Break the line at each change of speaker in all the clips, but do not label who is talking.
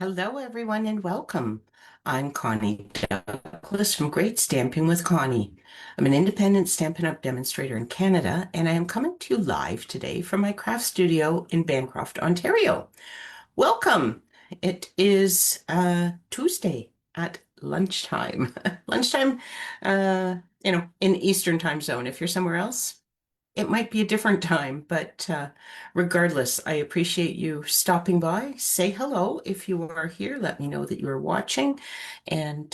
Hello, everyone, and welcome. I'm Connie Douglas from Great Stamping with Connie. I'm an independent Stampin' Up! Demonstrator in Canada, and I am coming to you live today from my craft studio in Bancroft, Ontario. Welcome. It is Tuesday at lunchtime. Lunchtime, in Eastern time zone. If you're somewhere else, it might be a different time, but regardless, I appreciate you stopping by. Say hello if you are here. Let me know that you are watching and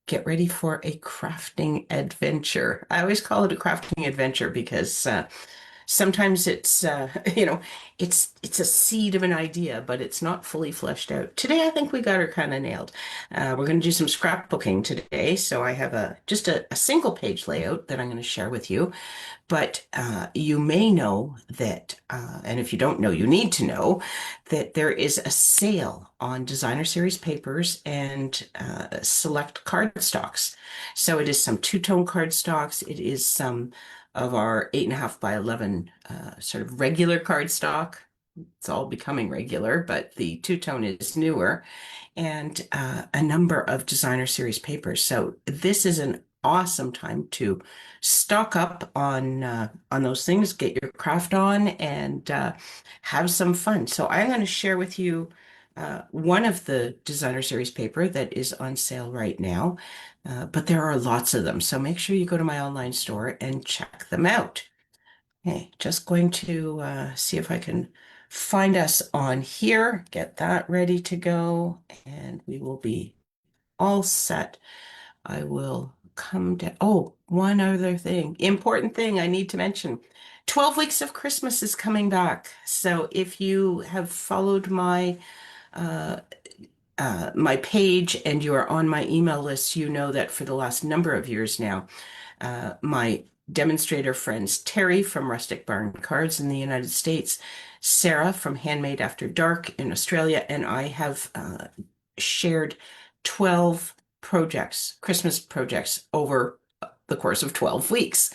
get ready for a crafting adventure. I always call it a crafting adventure because sometimes it's it's a seed of an idea, but it's not fully fleshed out. Today, I think we got her kind of nailed. We're going to do some scrapbooking today, so I have a single page layout that I'm going to share with you. But you may know that, and if you don't know, you need to know that there is a sale on designer series papers and select cardstocks. So it is some two-tone cardstocks. It is some of our 8.5 by 11 sort of regular cardstock. It's all becoming regular, but the two-tone is newer, and a number of designer series papers. So this is an awesome time to stock up on those things, get your craft on, and have some fun. So I'm going to share with you one of the designer series paper that is on sale right now, but there are lots of them. So make sure you go to my online store and check them out. Okay, just going to see if I can find us on here, get that ready to go, and we will be all set. I will come down. Oh, one other thing, important thing I need to mention. 12 Weeks of Christmas is coming back. So if you have followed uh, my page and you are on my email list, you know that for the last number of years now, my demonstrator friends, Terry from Rustic Barn Cards in the United States, Sarah from Handmade After Dark in Australia, and I have shared 12 projects, Christmas projects, over the course of 12 weeks.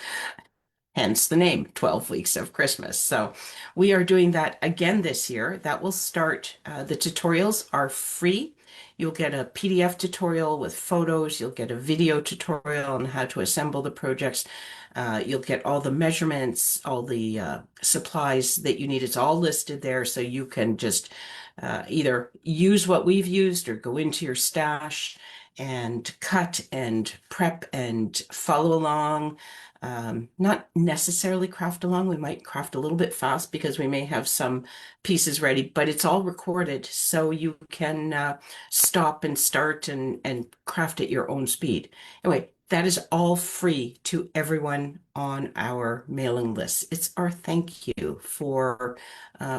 Hence the name, 12 Weeks of Christmas. So we are doing that again this year. That will start, the tutorials are free. You'll get a PDF tutorial with photos. You'll get a video tutorial on how to assemble the projects. You'll get all the measurements, all the supplies that you need. It's all listed there, so you can just either use what we've used or go into your stash and cut and prep and follow along. Not necessarily craft along. We might craft a little bit fast because we may have some pieces ready, but it's all recorded so you can stop and start and craft at your own speed. Anyway, that is all free to everyone on our mailing list. It's our thank you for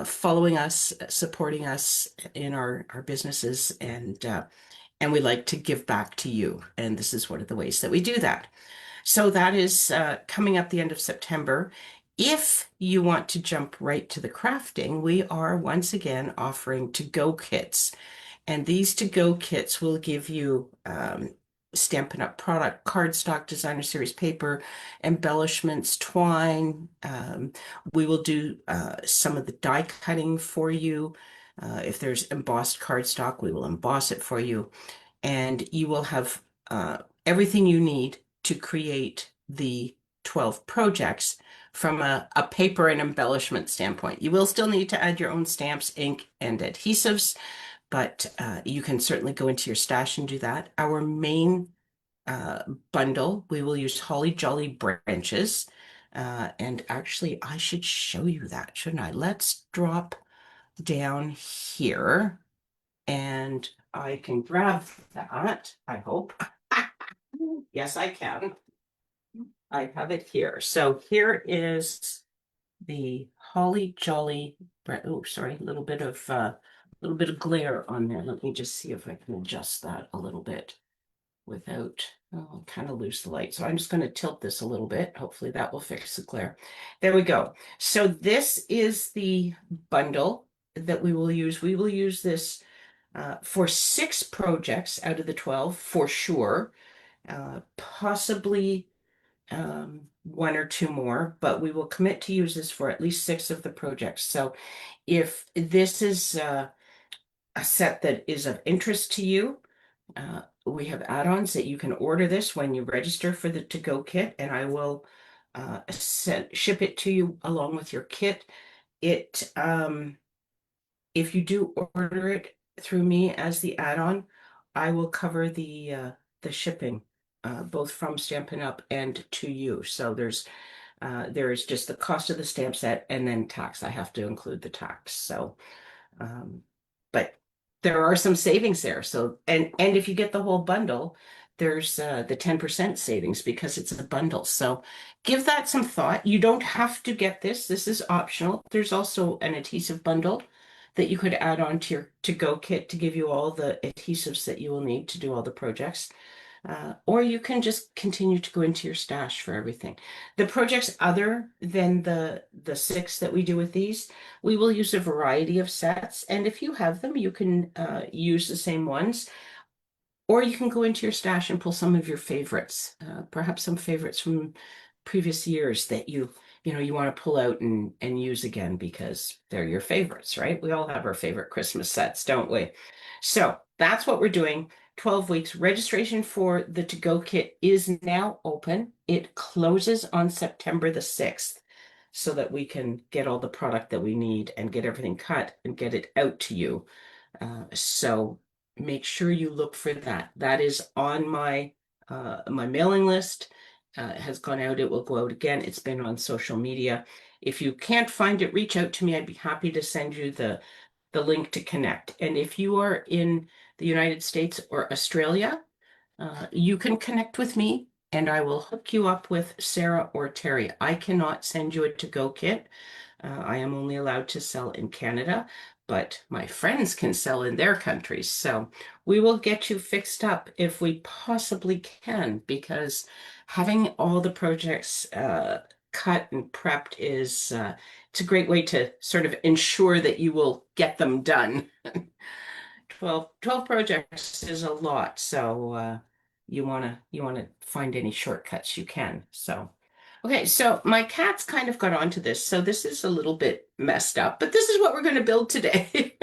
following us, supporting us in our businesses, and we like to give back to you. And this is one of the ways that we do that. So that is coming up the end of September. If you want to jump right to the crafting, we are once again offering to-go kits. And these to-go kits will give you Stampin' Up! Product, cardstock, designer series paper, embellishments, twine. We will do some of the die cutting for you. If there's embossed cardstock, we will emboss it for you. And you will have everything you need to create the 12 projects from a paper and embellishment standpoint. You will still need to add your own stamps, ink, and adhesives, but you can certainly go into your stash and do that. Our main bundle, we will use Holly Jolly branches. And actually, I should show you that, shouldn't I? Let's drop down here and I can grab that, I hope. Yes, I can. I have it here. So here is the Holly Jolly bread. Oh, sorry, a little bit of glare on there. Let me just see if I can adjust that a little bit without kind of lose the light. So I'm just going to tilt this a little bit. Hopefully that will fix the glare. There we go. So this is the bundle that we will use. We will use this for 6 projects out of the 12 for sure. Possibly one or two more, but we will commit to use this for at least 6 of the projects. So if this is a set that is of interest to you, we have add-ons that you can order this when you register for the to-go kit, and I will ship it to you along with your kit. It if you do order it through me as the add-on, I will cover the shipping, both from Stampin' Up and to you. So there is just the cost of the stamp set and then tax. I have to include the tax. So um, but there are some savings there. So, and if you get the whole bundle, there's the 10% savings because it's a bundle. So give that some thought. You don't have to get this. This is optional. There's also an adhesive bundle that you could add on to your to-go kit to give you all the adhesives that you will need to do all the projects. Or you can just continue to go into your stash for everything. The projects other than the six that we do with these, we will use a variety of sets. And if you have them, you can use the same ones. Or you can go into your stash and pull some of your favorites, perhaps some favorites from previous years that you want to pull out and use again because they're your favorites, right? We all have our favorite Christmas sets, don't we? So that's what we're doing. 12 weeks. Registration for the to-go kit is now open. It closes on September the 6th so that we can get all the product that we need and get everything cut and get it out to you. So make sure you look for that. That is on my mailing list. It has gone out. It will go out again. It's been on social media. If you can't find it, reach out to me. I'd be happy to send you the link to connect. And if you are in the United States or Australia, you can connect with me and I will hook you up with Sarah or Terry. I cannot send you a to-go kit. I am only allowed to sell in Canada, but my friends can sell in their countries. So we will get you fixed up if we possibly can, because having all the projects cut and prepped is it's a great way to sort of ensure that you will get them done. 12 projects is a lot, so you want to find any shortcuts you can. So okay, so my cat's kind of got onto this, so this is a little bit messed up, but this is what we're going to build today.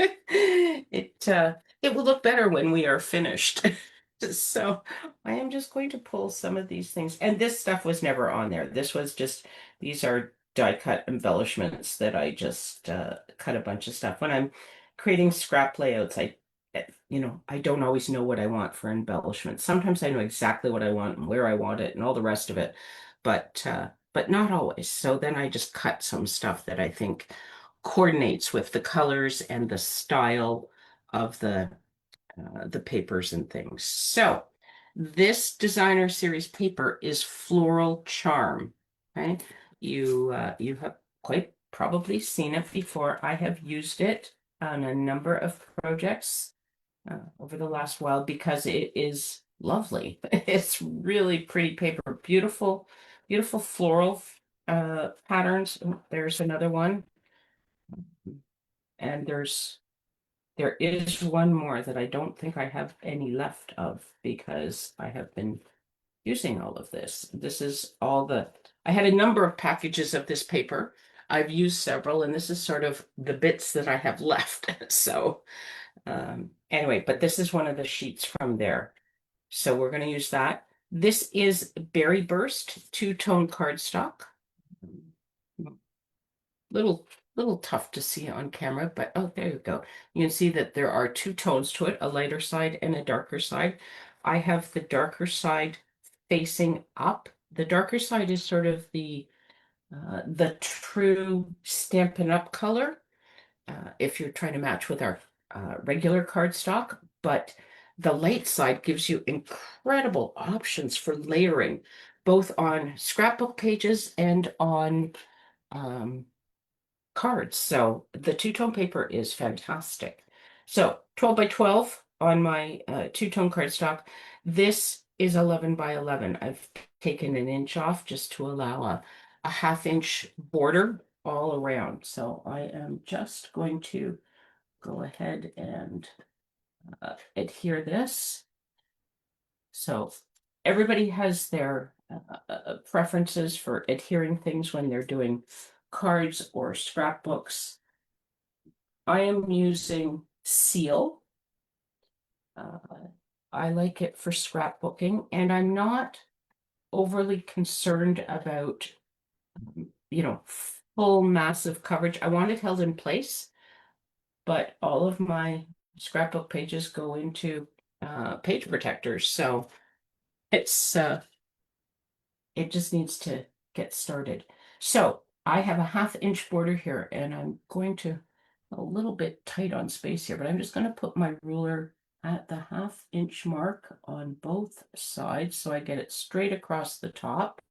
It will look better when we are finished. So I am just going to pull some of these things, and this stuff was never on there. These are die cut embellishments that I just cut a bunch of stuff. When I'm creating scrap layouts, I don't always know what I want for embellishments. Sometimes I know exactly what I want and where I want it and all the rest of it, but not always. So then I just cut some stuff that I think coordinates with the colors and the style of the papers and things. So this designer series paper is Floral Charm. Okay, you have quite probably seen it before. I have used it on a number of projects over the last while because it is lovely. It's really pretty paper, beautiful, beautiful floral patterns. Oh, there's another one, and there is one more that I don't think I have any left of because I have been using all of this. This is I had a number of packages of this paper. I've used several, and this is sort of the bits that I have left. So anyway, but this is one of the sheets from there. So we're going to use that. This is Berry Burst two-tone cardstock. Little little tough to see on camera, but oh, there you go. You can see that there are two tones to it, a lighter side and a darker side. I have the darker side facing up. The darker side is sort of the true Stampin' Up color, if you're trying to match with our regular cardstock, but the light side gives you incredible options for layering, both on scrapbook pages and on um, cards. So the two-tone paper is fantastic. So 12 by 12 on my two-tone cardstock. This is 11 by 11. I've taken an inch off just to allow a half-inch border all around. So I am just going to go ahead and adhere this. So everybody has their preferences for adhering things when they're doing cards or scrapbooks. I am using Seal Uh, I like it for scrapbooking, and I'm not overly concerned about, full massive coverage. I want it held in place, but all of my scrapbook pages go into page protectors, so it's it just needs to get started. So I have a 1/2 inch border here, and I'm going to a little bit tight on space here, but I'm just going to put my ruler at the 1/2 inch mark on both sides so I get it straight across the top.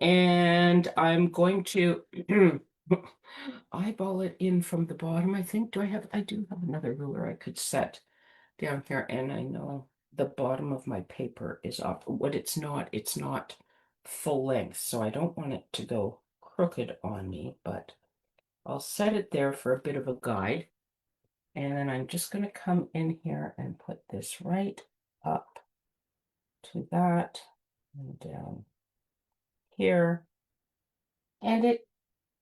And I'm going to eyeball it in from the bottom, I think. I do have another ruler I could set down here, and I know the bottom of my paper is up. What it's not full length, so I don't want it to go crooked on me, but I'll set it there for a bit of a guide. And then I'm just going to come in here and put this right up to that and down here. And it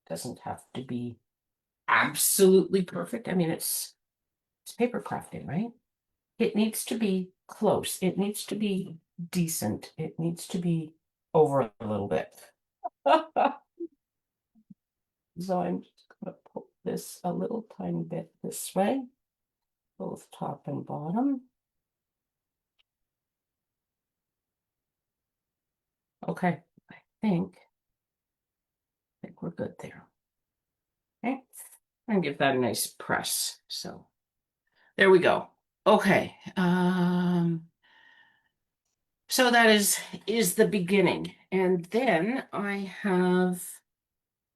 doesn't have to be absolutely perfect. I mean, it's paper crafting, right? It needs to be close. It needs to be decent. It needs to be over a little bit. So I'm just going to put this a little tiny bit this way, both top and bottom. Okay, I think we're good there. Okay, and give that a nice press. So there we go. Okay, so that is the beginning, and then I have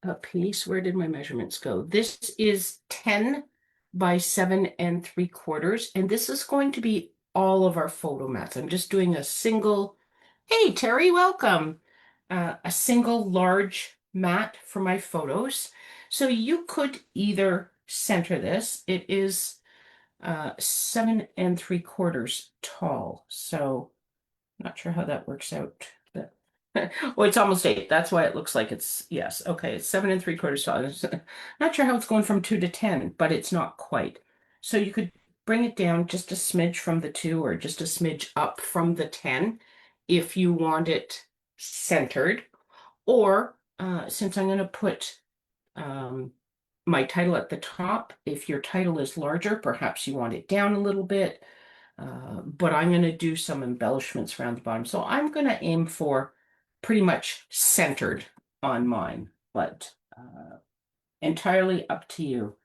a piece. Where did my measurements go? This is 10 by 7 3/4, and this is going to be all of our photo mats. I'm just doing a single, hey Terry, welcome. A single large mat for my photos. So you could either center this. It is 7 3/4 tall. So not sure how that works out. But well, it's almost 8. That's why it looks like yes. Okay, it's 7 3/4 tall. Not sure how it's going from 2 to 10, but it's not quite. So you could bring it down just a smidge from the 2 or just a smidge up from the 10 if you want it centered. Or since I'm going to put um, my title at the top, if your title is larger, perhaps you want it down a little bit. But I'm going to do some embellishments around the bottom. So I'm going to aim for pretty much centered on mine, but entirely up to you.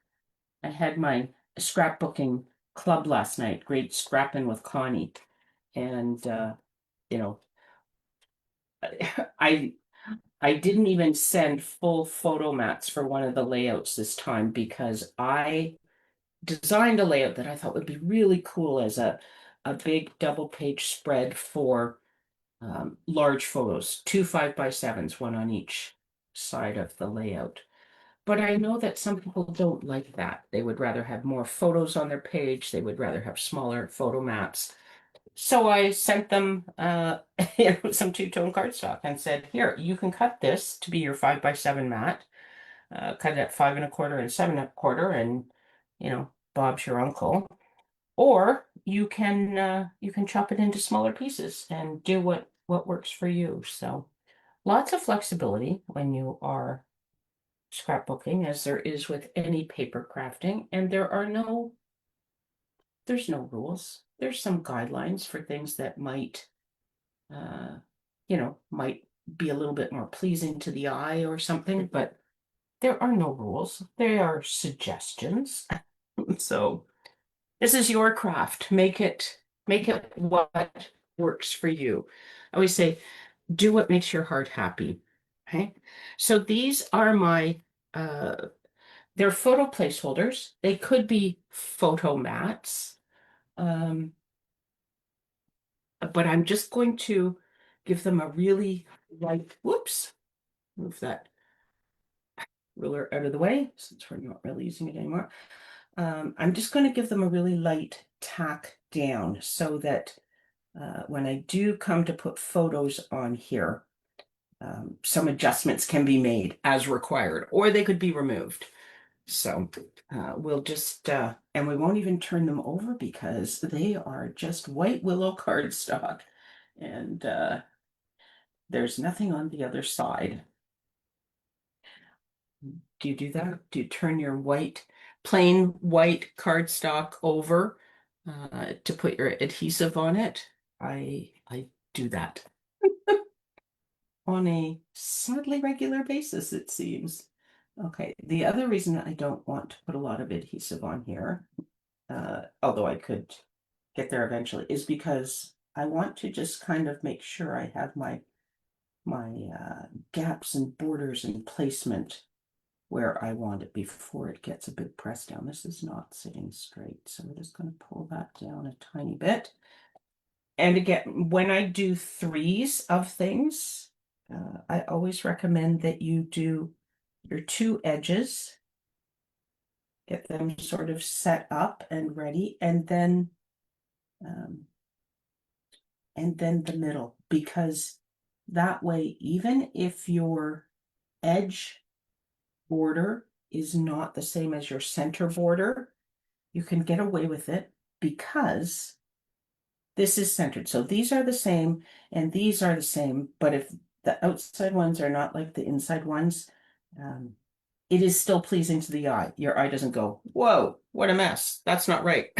I had my scrapbooking club last night, Great Scrapping with Connie. And, you know, I I didn't even send full photo mats for one of the layouts this time because I designed a layout that I thought would be really cool as a big double page spread for large photos, 2 5x7s, one on each side of the layout. But I know that some people don't like that. They would rather have more photos on their page. They would rather have smaller photo mats. So I sent them some two-tone cardstock and said, here, you can cut this to be your 5x7 mat. Cut it at 5 1/4 and 7 1/4, and Bob's your uncle. Or you can chop it into smaller pieces and do what works for you. So lots of flexibility when you are scrapbooking, as there is with any paper crafting, and there's no rules. There's some guidelines for things that uh, might be a little bit more pleasing to the eye or something, but there are no rules. They are suggestions. So this is your craft. Make it what works for you. I always say, do what makes your heart happy. Okay. So these are my they're photo placeholders. They could be photo mats. Um, but I'm just going to give them a really light, whoops, move that ruler out of the way since we're not really using it anymore. I'm just going to give them a really light tack down so that when I do come to put photos on here, some adjustments can be made as required, or they could be removed. So we'll just, and we won't even turn them over because they are just white willow cardstock. And there's nothing on the other side. Do you do that? Do you turn your plain white cardstock over to put your adhesive on it? I do that on a sadly regular basis, it seems. Okay, the other reason I don't want to put a lot of adhesive on here, although I could get there eventually, is because I want to just kind of make sure I have my gaps and borders and placement where I want it before it gets a big press down. This is not sitting straight, so we're just going to pull that down a tiny bit. And again, when I do threes of things, I always recommend that you do your two edges, get them sort of set up and ready, um, and then the middle, because that way, even if your edge border is not the same as your center border, you can get away with it because this is centered. So these are the same and these are the same, but if the outside ones are not like the inside ones, um, it is still pleasing to the eye. Your eye doesn't go, whoa, what a mess. That's not right.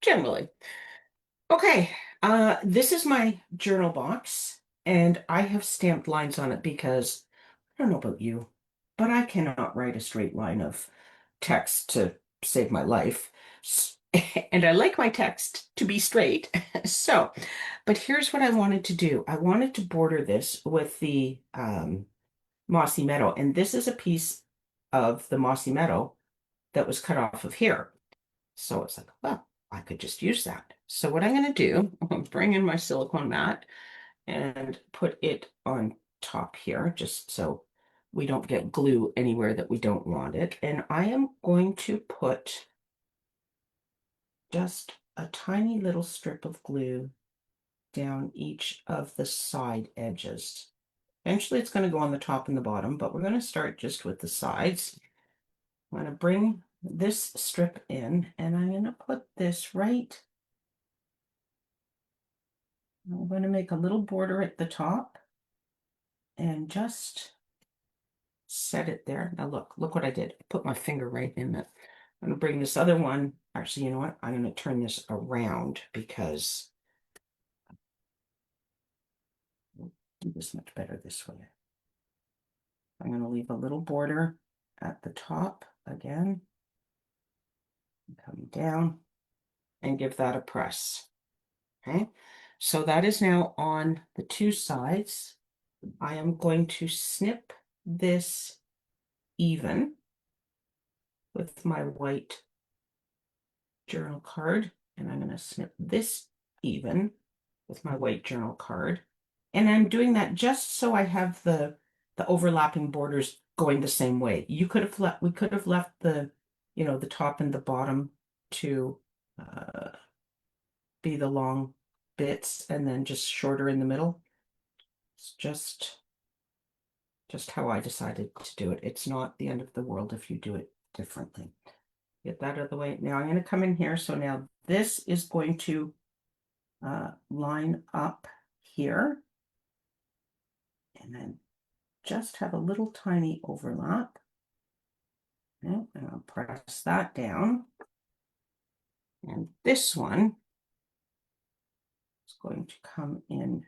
Generally. Okay, this is my journal box, and I have stamped lines on it because I don't know about you, but I cannot write a straight line of text to save my life. And I like my text to be straight. So, but here's what I wanted to do. I wanted to border this with the mossy meadow, and this is a piece of the mossy meadow that was cut off of here. So it's like, well, I could just use that. So what I'm going to do, I'm bring in my silicone mat and put it on top here, just so we don't get glue anywhere that we don't want it. And I am going to put just a tiny little strip of glue down each of the side edges. Eventually it's going to go on the top and the bottom, but we're going to start just with the sides. I'm going to bring this strip in and I'm going to put this right. I'm going to make a little border at the top and just set it there. Now look what I did. I put my finger right in it. I'm going to bring this other one. Actually, you know what? I'm going to turn this around because I'll do this much better this way. I'm going to leave a little border at the top again. Come down and give that a press. Okay, so that is now on the two sides. I am going to snip this even with my white journal card, and I'm going to snip this even with my white journal card. And I'm doing that just so I have the overlapping borders going the same way. We could have left the top and the bottom to be the long bits and then just shorter in the middle. It's just how I decided to do it. It's not the end of the world if you do it differently. Get that out of the way. Now I'm going to come in here. So now this is going to line up here. And then just have a little tiny overlap. Okay, and I'll press that down. And this one is going to come in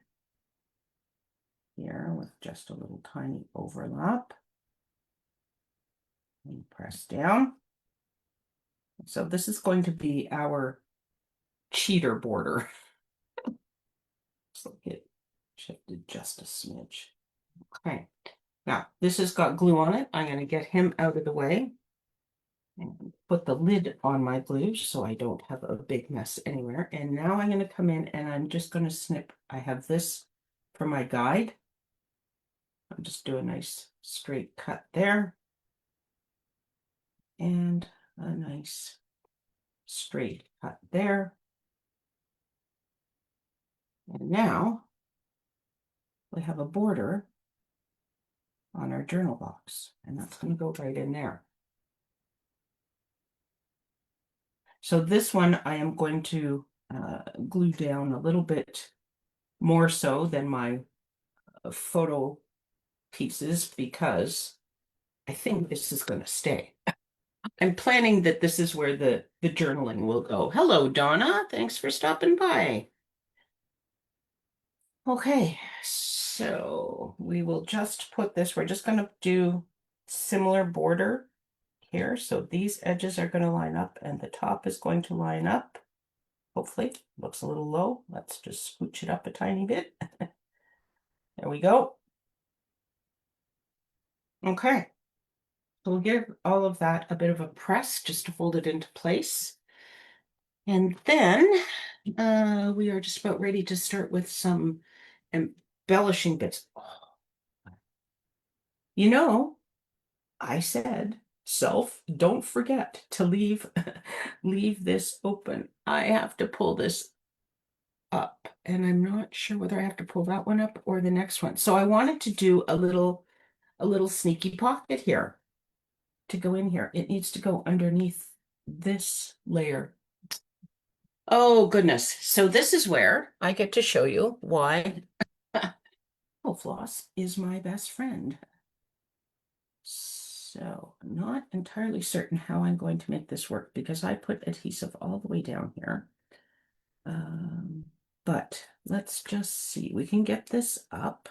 here with just a little tiny overlap. And press down. So this is going to be our cheater border. So get shifted just a smidge. Okay, now this has got glue on it. I'm going to get him out of the way and put the lid on my glue so I don't have a big mess anywhere. And now I'm going to come in and I'm just going to snip. I have this for my guide. I'll just do a nice straight cut there and a nice straight cut there. And now we have a border on our journal box, and that's going to go right in there. So this one I am going to glue down a little bit more so than my photo pieces because I think this is going to stay. I'm planning that this is where the journaling will go. Hello, Donna. Thanks for stopping by. Okay, so we will just put this, we're just going to do similar border here. So these edges are going to line up and the top is going to line up. Hopefully, looks a little low. Let's just scooch it up a tiny bit. There we go. Okay, so we'll give all of that a bit of a press just to hold it into place. And then we are just about ready to start with some embellishing bits. You know, I said, self, don't forget to leave leave this open. I have to pull this up, and I'm not sure whether I have to pull that one up or the next one. So I wanted to do a little sneaky pocket here to go in here. It needs to go underneath this layer. Oh goodness. So this is where I get to show you why floss is my best friend. So I'm not entirely certain how I'm going to make this work because I put adhesive all the way down here. But let's just see. We can get this up.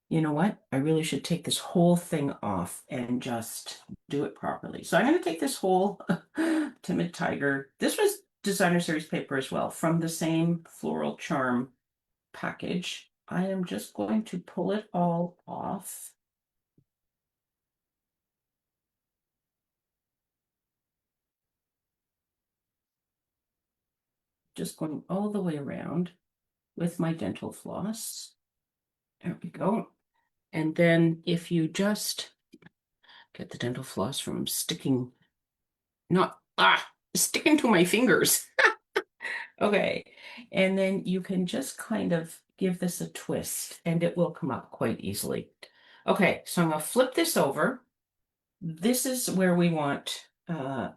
You know what? I really should take this whole thing off and just do it properly. So I'm going to take this whole Timid Tiger. This was designer series paper as well from the same Floral Charm package. I am just going to pull it all off. Just going all the way around with my dental floss. There we go. And then if you just get the dental floss from sticking, not, sticking to my fingers. Okay. And then you can just kind of give this a twist and it will come up quite easily. Okay, so I'm going to flip this over. This is where we want to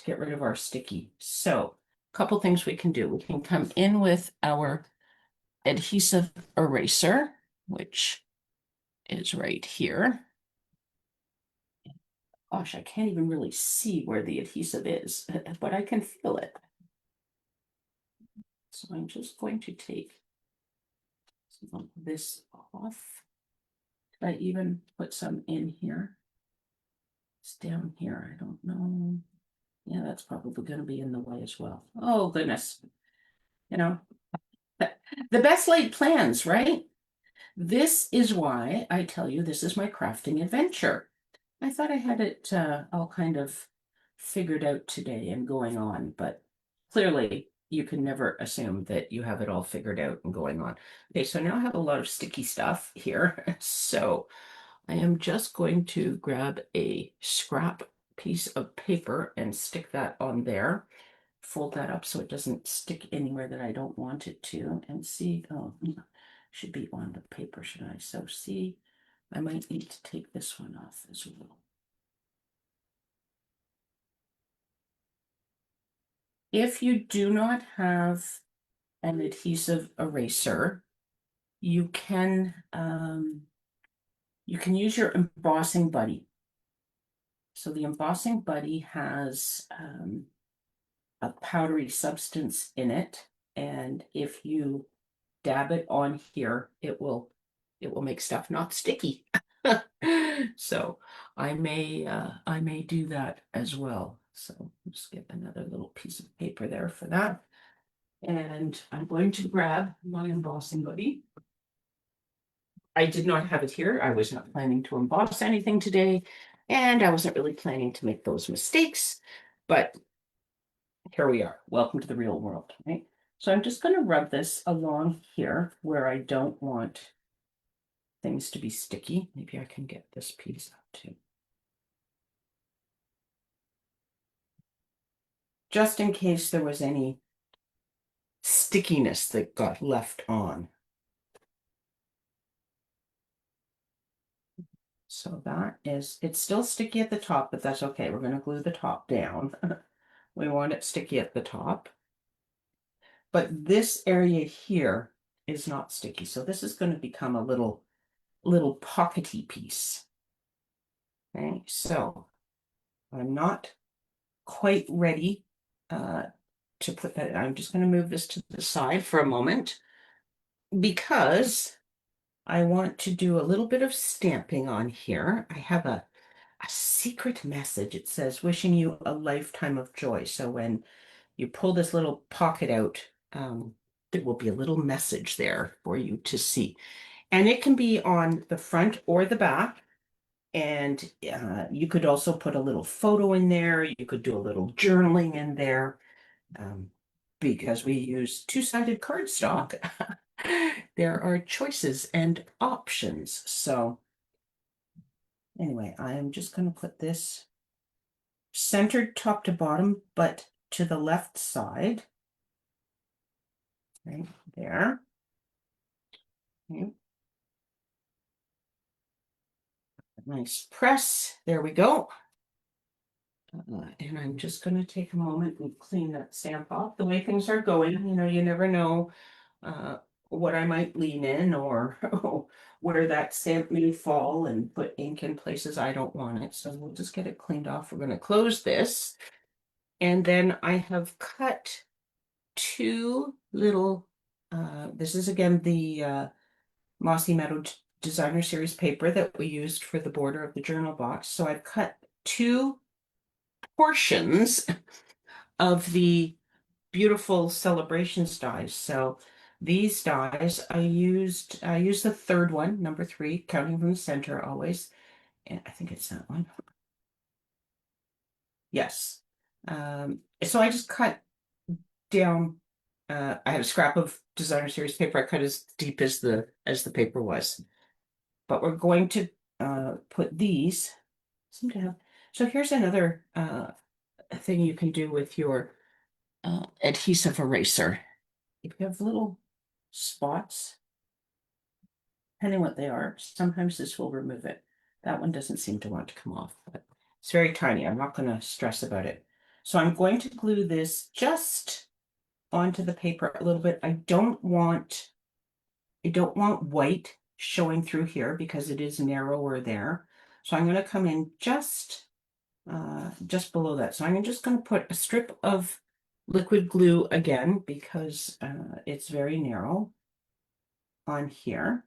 get rid of our sticky. So a couple things we can do. We can come in with our adhesive eraser, which is right here. Gosh, I can't even really see where the adhesive is, but I can feel it. So I'm just going to take some of this off. Did I even put some in here? It's down here, I don't know. Yeah, that's probably going to be in the way as well. Oh, goodness. You know, the best laid plans, right? This is why I tell you this is my crafting adventure. I thought I had it all kind of figured out today and going on, but clearly you can never assume that you have it all figured out and going on. Okay, so now I have a lot of sticky stuff here. So I am just going to grab a scrap piece of paper and stick that on there. Fold that up so it doesn't stick anywhere that I don't want it to. And see, oh, should be on the paper, should I? So see, I might need to take this one off as well. If you do not have an adhesive eraser, you can use your embossing buddy. So the embossing buddy has a powdery substance in it, and if you dab it on here, it will make stuff not sticky. So I may do that as well. So just get another little piece of paper there for that. And I'm going to grab my embossing buddy. I did not have it here. I was not planning to emboss anything today, and I wasn't really planning to make those mistakes, but here we are. Welcome to the real world, right? So I'm just going to rub this along here where I don't want things to be sticky. Maybe I can get this piece up too. Just in case there was any stickiness that got left on. So that is, it's still sticky at the top, but that's okay. We're going to glue the top down. We want it sticky at the top. But this area here is not sticky. So this is going to become a little pockety piece. Okay, so I'm not quite ready to put that. I'm just going to move this to the side for a moment because I want to do a little bit of stamping on here. I have a secret message. It says, wishing you a lifetime of joy. So when you pull this little pocket out, there will be a little message there for you to see. And it can be on the front or the back. And you could also put a little photo in there. You could do a little journaling in there. Um, because we use two-sided cardstock, there are choices and options. So anyway, I am just going to put this centered top to bottom, but to the left side, right there. Okay. Nice press. There we go. And I'm just going to take a moment and clean that stamp off. The way things are going, you never know uh, what I might lean in or where that stamp may fall and put ink in places I don't want it. So we'll just get it cleaned off. We're going to close this. And then I have cut two little, this is again the Mossy Meadow Designer Series paper that we used for the border of the journal box. So I've cut two portions of the beautiful celebrations dies. So these dies, I used the third one, number 3, counting from the center always. And I think it's that one. Yes. So I just cut down, I had a scrap of designer series paper. I cut as deep as the paper was. But we're going to put these, seem to have, so here's another thing you can do with your adhesive eraser. If you have little spots, depending what they are, sometimes this will remove it. That one doesn't seem to want to come off, but it's very tiny. I'm not going to stress about it. So I'm going to glue this just onto the paper a little bit. I don't want white showing through here because it is narrower there. So I'm going to come in just below that. So I'm just going to put a strip of liquid glue again because it's very narrow on here.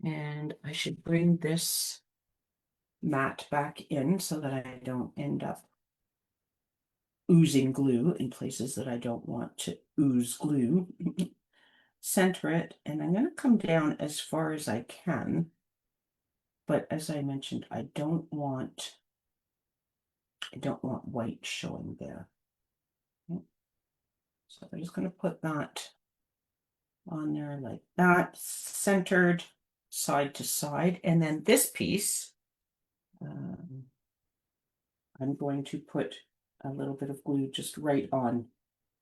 And I should bring this mat back in so that I don't end up oozing glue in places that I don't want to ooze glue. Center it, and I'm going to come down as far as I can. But as I mentioned, I don't want white showing there. Okay. So I'm just going to put that on there like that, centered side to side. And then this piece, I'm going to put a little bit of glue just right on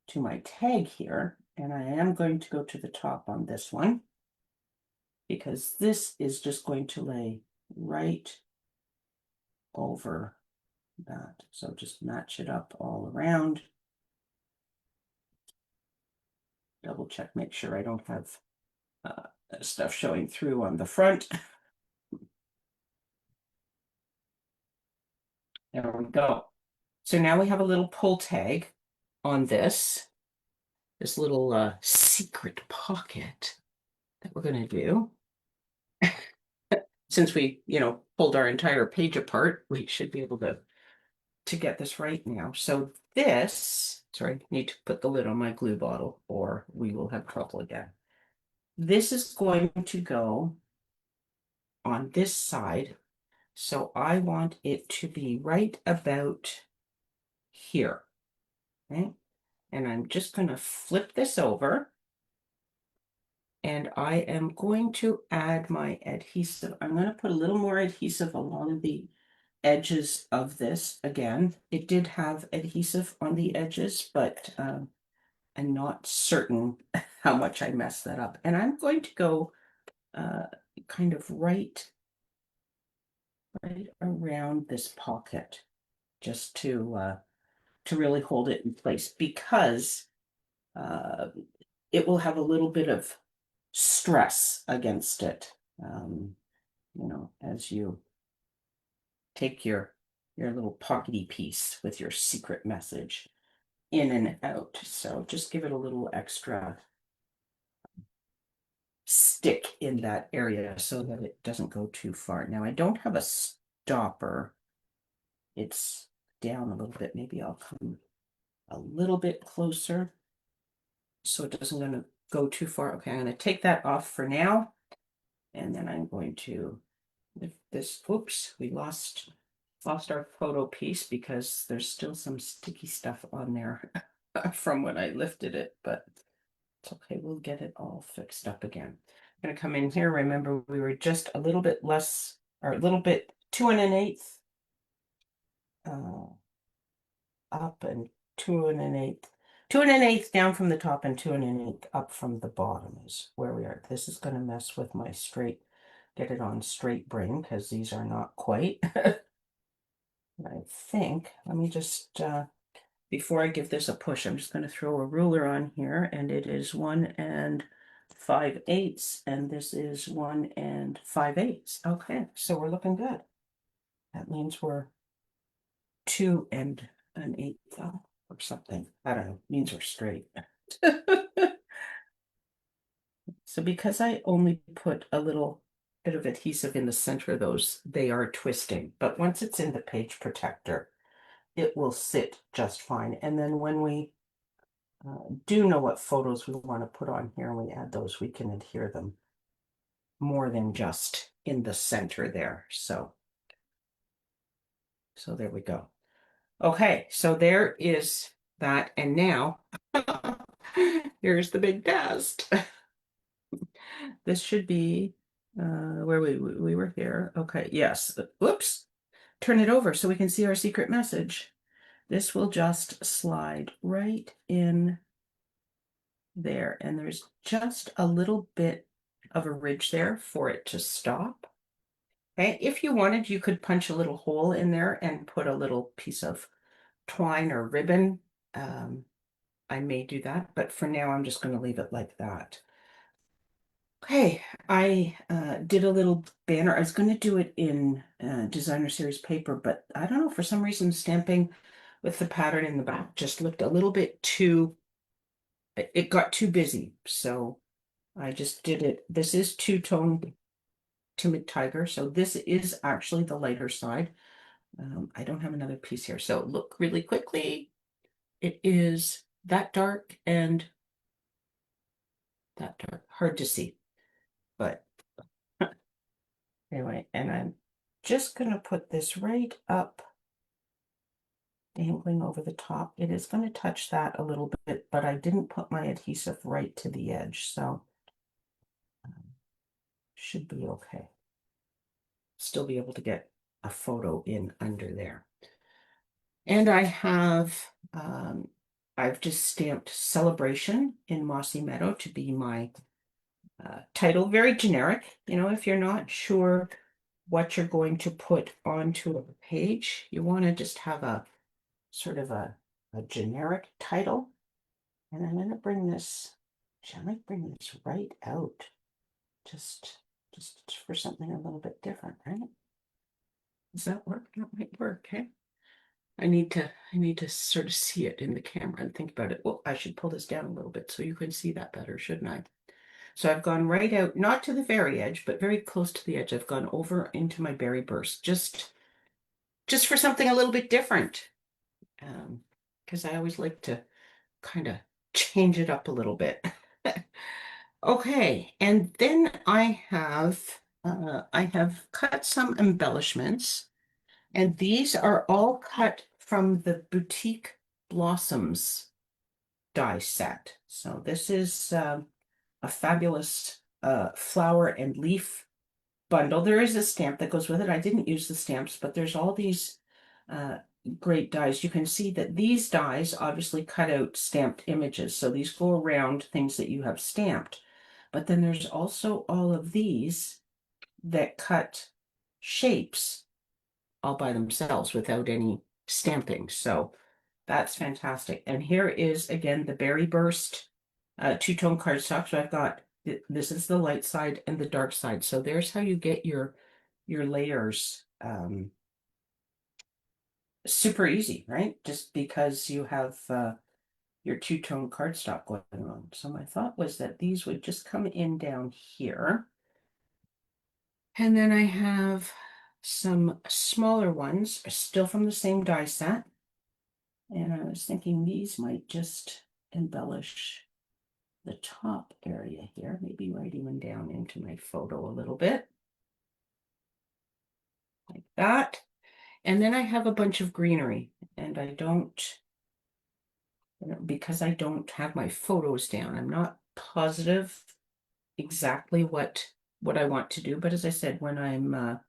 to my tag here. And I am going to go to the top on this one because this is just going to lay right over that. So just match it up all around. Double check, make sure I don't have stuff showing through on the front. There we go. So now we have a little pull tag on this little secret pocket that we're going to do. Since we, pulled our entire page apart, we should be able to get this right now. So this, sorry, I need to put the lid on my glue bottle or we will have trouble again. This is going to go on this side. So I want it to be right about here. Okay. And I'm just going to flip this over. And I am going to add my adhesive. I'm going to put a little more adhesive along the edges of this. Again, it did have adhesive on the edges, but I'm not certain how much I messed that up. And I'm going to go kind of right right around this pocket, just to really hold it in place because uh, it will have a little bit of stress against it. Um, as you take your little pockety piece with your secret message in and out. So just give it a little extra stick in that area so that it doesn't go too far. Now I don't have a stopper. It's down a little bit. Maybe I'll come a little bit closer so it doesn't gonna go too far. Okay, I'm gonna take that off for now. And then I'm going to lift this. Oops, we lost our photo piece because there's still some sticky stuff on there from when I lifted it, but it's okay. We'll get it all fixed up again. I'm going to come in here. Remember, we were just a little bit less, or a little bit 2 1/8 uh, up and 2 1/8. 2 1/8 down from the top and 2 1/8 up from the bottom is where we are. This is going to mess with my straight, get it on straight bring because these are not quite. I think, let me just, before I give this a push, I'm just going to throw a ruler on here, and it is 1 5/8, and this is 1 5/8. Okay, so we're looking good. That means we're 2 1/8 or something. I don't know, means we're straight. So because I only put a little bit of adhesive in the center of those, they are twisting. But once it's in the page protector, it will sit just fine. And then when we do know what photos we want to put on here and we add those, we can adhere them more than just in the center there. So there we go. Okay, so there is that. And now here's the big test. This should be where we were here. Okay, yes. Whoops. Turn it over so we can see our secret message. This will just slide right in there, and there's just a little bit of a ridge there for it to stop. Okay, if you wanted, you could punch a little hole in there and put a little piece of twine or ribbon. I may do that, but for now I'm just going to leave it like that. Okay, I did a little banner. I was going to do it in designer series paper, but I don't know, for some reason stamping with the pattern in the back just looked a little bit too, it got too busy. So I just did it. This is two-tone Timid Tiger, so this is actually the lighter side. I don't have another piece here, so look really quickly. It is that dark and that dark. Hard to see, but anyway, and I'm just going to put this right up, dangling over the top. It is going to touch that a little bit, but I didn't put my adhesive right to the edge, so should be okay. Still be able to get a photo in under there. And I've just stamped Celebration in Mossy Meadow to be my title. Very generic. If you're not sure what you're going to put onto a page, you want to just have a sort of a generic title. And I'm going to bring this, I might bring this right out just for something a little bit different, right? Does that work? That might work, okay? I need to sort of see it in the camera and think about it. Well, I should pull this down a little bit so you can see that better, shouldn't I? So I've gone right out, not to the very edge, but very close to the edge. I've gone over into my berry burst, just for something a little bit different. Because I always like to kind of change it up a little bit. Okay, and then I have cut some embellishments. And these are all cut from the Boutique Blossoms die set. So this is a fabulous flower and leaf bundle. There is a stamp that goes with it. I didn't use the stamps, but there's all these uh, great dies. You can see that these dies obviously cut out stamped images. So these go around things that you have stamped. But then there's also all of these that cut shapes all by themselves without any stamping. So that's fantastic. And here is again the Berry Burst two-tone cardstock. So I've got this is the light side and the dark side. So there's how you get your layers super easy, right? Just because you have your two-tone cardstock going on. So my thought was that these would just come in down here. And then I have some smaller ones, still from the same die set. And I was thinking these might just embellish the top area here, maybe right even down into my photo a little bit, like that. And then I have a bunch of greenery, and I don't, because I don't have my photos down, I'm not positive exactly what I want to do. But as I said, when I'm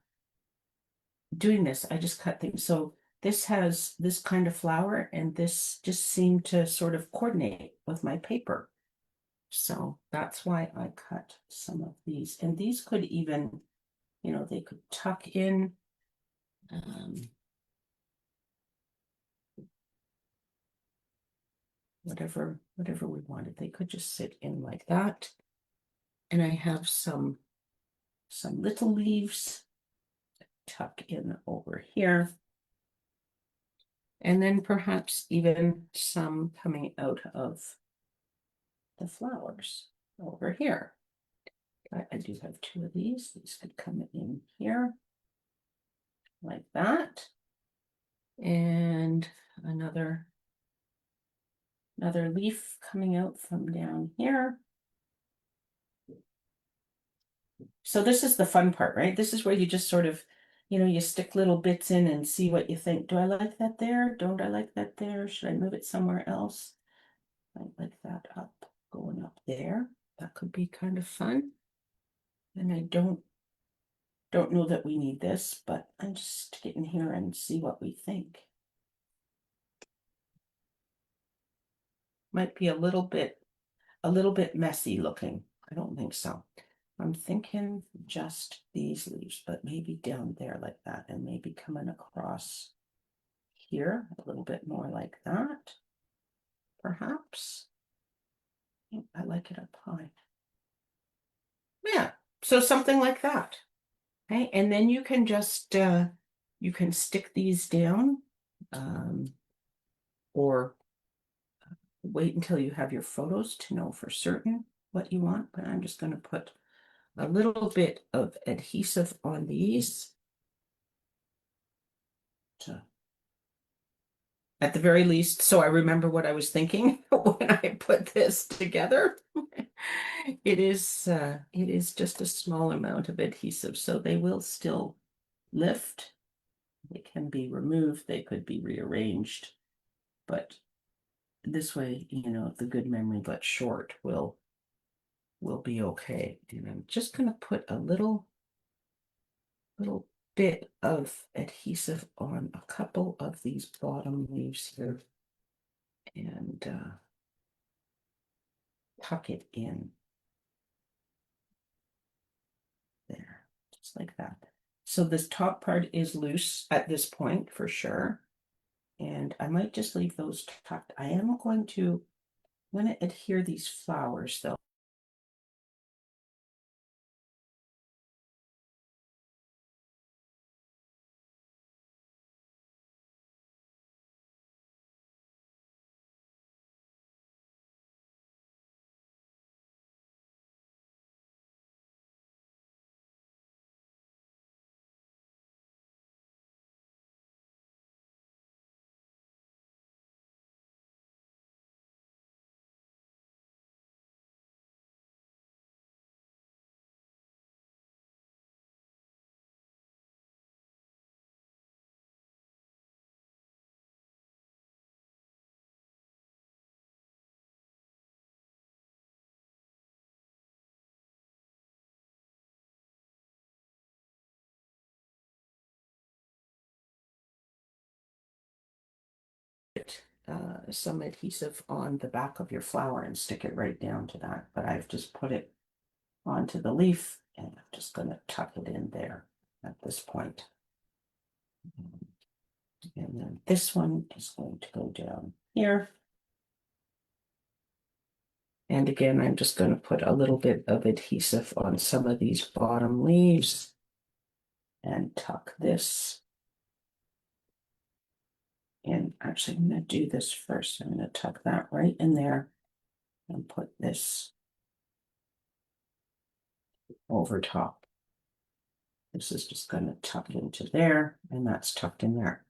doing this, I just cut things. So this has this kind of flower, and this just seemed to sort of coordinate with my paper. So that's why I cut some of these. And these could even, they could tuck in. Whatever we wanted. They could just sit in like that. And I have some little leaves tuck in over here. And then perhaps even some coming out of the flowers over here. I do have two of these. These could come in here like that. And another leaf coming out from down here. So this is the fun part, right? This is where you just sort of, you stick little bits in and see what you think. Do I like that there? Don't I like that there? Should I move it somewhere else? I like that up, going up there. That could be kind of fun. And I don't know that we need this, but I'm just getting here and see what we think. Might be a little bit messy looking. I don't think so. I'm thinking just these leaves, but maybe down there like that, and maybe coming across here a little bit more like that, perhaps. I like it up high. Yeah, so something like that. Okay, and then you can just you can stick these down, or wait until you have your photos to know for certain what you want. But I'm just going to put a little bit of adhesive on these to, at the very least, so I remember what I was thinking when I put this together. It is just a small amount of adhesive, so they will still lift. They can be removed, they could be rearranged, but this way, the good memory but short will be okay. And I'm just going to put a little bit of adhesive on a couple of these bottom leaves here, and tuck it in there, just like that. So this top part is loose at this point for sure. And I might just leave those tucked. I'm going to adhere these flowers though. Some adhesive on the back of your flower and stick it right down to that. But I've just put it onto the leaf, and I'm just going to tuck it in there at this point. And then this one is going to go down here. And again, I'm just going to put a little bit of adhesive on some of these bottom leaves and tuck this in. Actually, I'm going to do this first. I'm going to tuck that right in there and put this over top. This is just going to tuck into there, and that's tucked in there.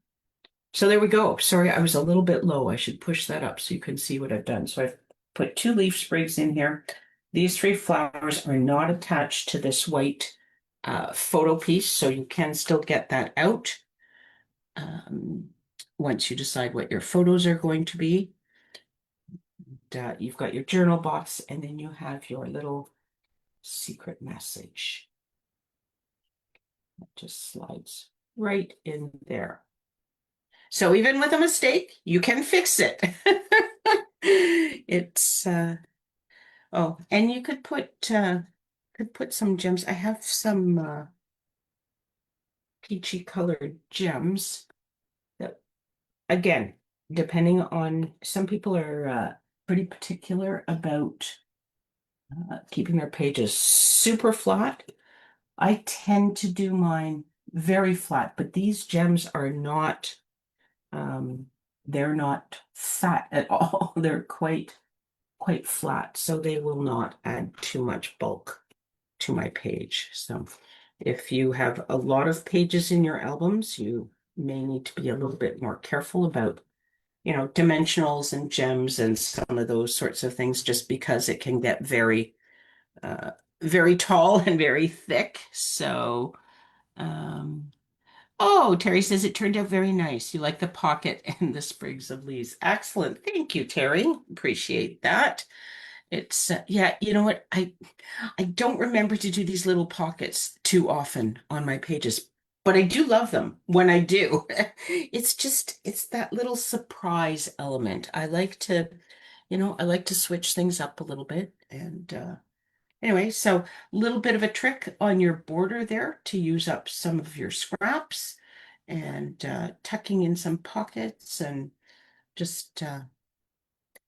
So there we go. Sorry, I was a little bit low. I should push that up so you can see what I've done. So I've put two leaf sprigs in here. These three flowers are not attached to this white photo piece, so you can still get that out um, once you decide what your photos are going to be. You've got your journal box, and then you have your little secret message. It just slides right in there. So even with a mistake, you can fix it. It's oh, and you could put some gems. I have some peachy colored gems that again, depending on some people are pretty particular about keeping their pages super flat. I tend to do mine very flat, but these gems are not um they're not fat at all. They're quite flat, so they will not add too much bulk to my page. So if you have a lot of pages in your albums, you may need to be a little bit more careful about, dimensionals and gems and some of those sorts of things, just because it can get uh, very tall and very thick. So, um, oh, Terry says it turned out very nice. You like the pocket and the sprigs of leaves. Excellent. Thank you, Terry. Appreciate that. It's yeah, you know what? I don't remember to do these little pockets too often on my pages, but I do love them when I do. It's that little surprise element. I like to switch things up a little bit. And anyway, so a little bit of a trick on your border there to use up some of your scraps and tucking in some pockets and just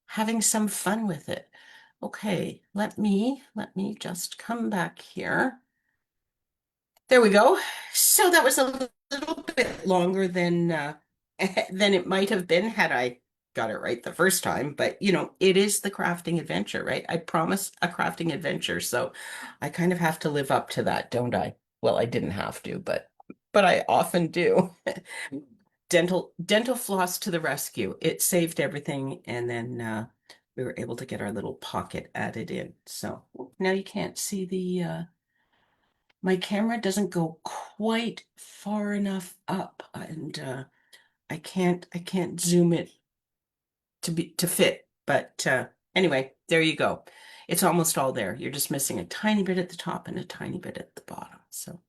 having some fun with it. Okay, let me just come back here. There we go. So that was a little bit longer than than it might have been had I got it right the first time, but it is the crafting adventure, right? I promise a crafting adventure, so I kind of have to live up to that, don't I? Well, I didn't have to, but I often do. Dental floss to the rescue. It saved everything, and then we were able to get our little pocket added in. So now you can't see the my camera doesn't go quite far enough up, and I can't zoom it to fit. But anyway, there you go. It's almost all there. You're just missing a tiny bit at the top and a tiny bit at the bottom. So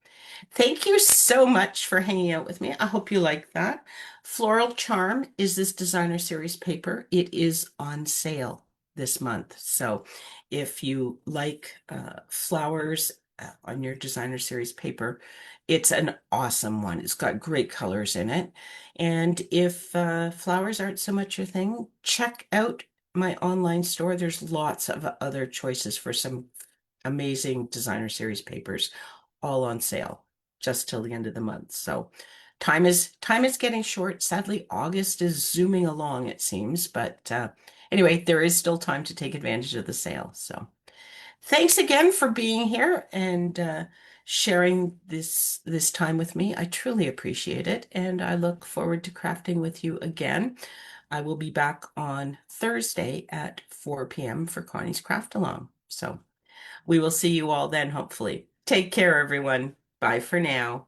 thank you so much for hanging out with me. I hope you like that. Floral Charm is this designer series paper. It is on sale this month. So if you like flowers on your designer series paper, it's an awesome one. It's got great colors in it. And if flowers aren't so much your thing, check out my online store. There's lots of other choices for some amazing designer series papers all on sale just till the end of the month. So time is getting short. Sadly, August is zooming along, it seems, but anyway, there is still time to take advantage of the sale. So thanks again for being here and sharing this time with me. I truly appreciate it, and I look forward to crafting with you again. I will be back on Thursday at 4 p.m. for Connie's Craft Along. So we will see you all then, hopefully. Take care, everyone. Bye for now.